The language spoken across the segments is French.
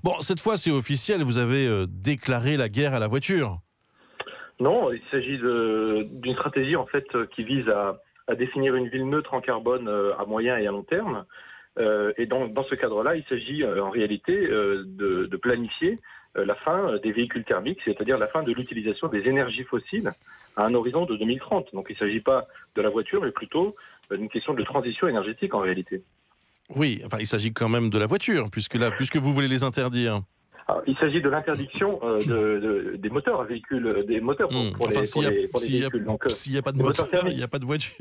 Bon, cette fois, c'est officiel, vous avez déclaré la guerre à la voiture. Non, il s'agit d'une stratégie en fait qui vise à définir une ville neutre en carbone à moyen et à long terme. Et dans ce cadre-là, il s'agit en réalité de planifier la fin des véhicules thermiques, c'est-à-dire la fin de l'utilisation des énergies fossiles à un horizon de 2030. Donc il ne s'agit pas de la voiture, mais plutôt d'une question de transition énergétique en réalité. Oui, enfin, il s'agit quand même de la voiture, puisque vous voulez les interdire. Alors, il s'agit de l'interdiction des moteurs à véhicules, des moteurs pour Enfin, les véhicules. Donc, s'il n'y a pas de les moteurs moteur, il thermiques. n'y a pas de voiture.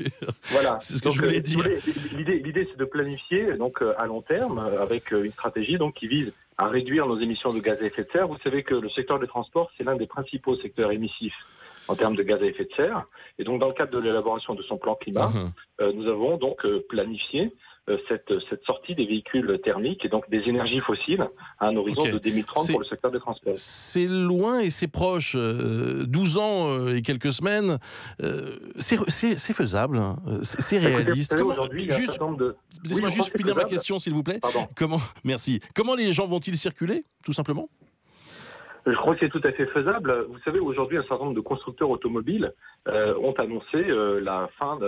Voilà. C'est ce que Donc, je voulais si vous dire. voulez, l'idée, c'est de planifier donc à long terme avec une stratégie donc qui vise à réduire nos émissions de gaz à effet de serre. Vous savez que le secteur des transports, c'est l'un des principaux secteurs émissifs en termes de gaz à effet de serre. Et donc, dans le cadre de l'élaboration de son plan climat, Mhm. nous avons donc planifié cette sortie des véhicules thermiques et donc des énergies fossiles à un horizon Ok. de 2030 pour le secteur des transports. C'est loin et c'est proche. 12 ans et quelques semaines, c'est faisable, hein. C'est Écoutez, vous réaliste. savez, Comment, aujourd'hui, il y a un certain nombre de... Oui, laissez-moi je pense juste que c'est finir ma faisable. question, s'il vous plaît. Pardon. Merci. Comment les gens vont-ils circuler, tout simplement? Je crois que c'est tout à fait faisable. Vous savez, aujourd'hui, un certain nombre de constructeurs automobiles ont annoncé la fin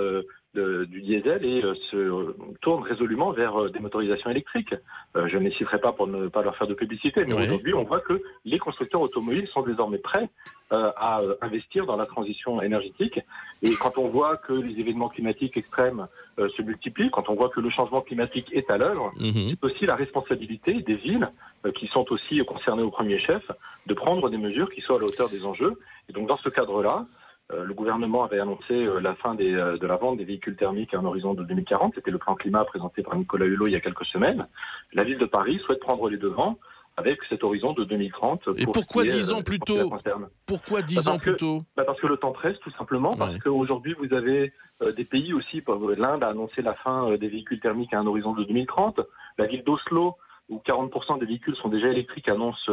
du diesel et se tournent résolument vers des motorisations électriques. Je ne les citerai pas pour ne pas leur faire de publicité, mais Oui. aujourd'hui, on voit que les constructeurs automobiles sont désormais prêts à investir dans la transition énergétique. Et quand on voit que les événements climatiques extrêmes se multiplient, quand on voit que le changement climatique est à l'œuvre, Mhm. c'est aussi la responsabilité des villes qui sont aussi concernées au premier chef de prendre des mesures qui soient à la hauteur des enjeux. Et donc dans ce cadre-là, le gouvernement avait annoncé la fin de la vente des véhicules thermiques à un horizon de 2040. C'était le plan climat présenté par Nicolas Hulot il y a quelques semaines. La ville de Paris souhaite prendre les devants avec cet horizon de 2030 Et pour pourquoi ce qui est 10 ans plus pour ce qui la tôt? concerne. Pourquoi 10 ans plus tôt? Parce que le temps presse, tout simplement, parce Ouais. qu'aujourd'hui, vous avez des pays aussi, l'Inde a annoncé la fin des véhicules thermiques à un horizon de 2030. La ville d'Oslo, où 40% des véhicules sont déjà électriques, annonce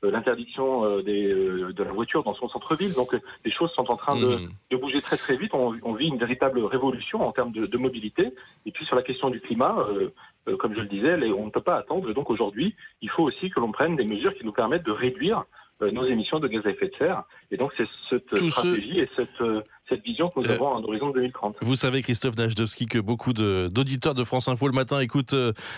l'interdiction de la voiture dans son centre-ville. Donc les choses sont en train Mhm. de bouger très très vite. On vit une véritable révolution en termes de mobilité. Et puis sur la question du climat, comme je le disais, on ne peut pas attendre. Donc aujourd'hui, il faut aussi que l'on prenne des mesures qui nous permettent de réduire nos émissions de gaz à effet de serre. Et donc c'est cette Tous ceux, stratégie et cette vision que nous euh, avons à un horizon de 2030. Vous savez, Christophe Najdowski, que beaucoup d'auditeurs de France Info le matin écoutent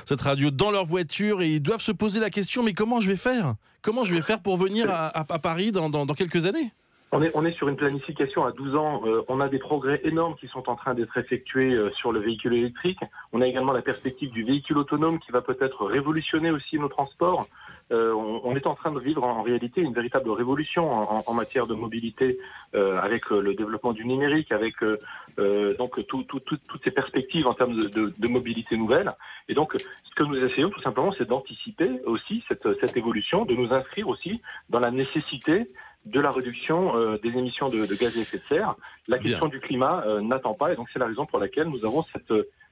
cette radio dans leur voiture et ils doivent se poser la question, mais comment je vais faire? Comment je vais faire pour venir à Paris dans quelques années? On est sur une planification à 12 ans. On a des progrès énormes qui sont en train d'être effectués sur le véhicule électrique. On a également la perspective du véhicule autonome qui va peut-être révolutionner aussi nos transports. On est en train de vivre en réalité une véritable révolution en matière de mobilité avec le développement du numérique, avec donc toutes ces perspectives en termes de mobilité nouvelle. Et donc, ce que nous essayons tout simplement, c'est d'anticiper aussi cette évolution, de nous inscrire aussi dans la nécessité de la réduction des émissions de gaz à effet de serre. La question Bien. du climat n'attend pas, et donc c'est la raison pour laquelle nous avons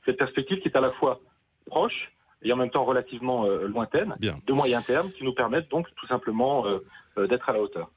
cette perspective qui est à la fois proche et en même temps relativement lointaine, Bien. de moyen terme, qui nous permettent donc tout simplement d'être à la hauteur.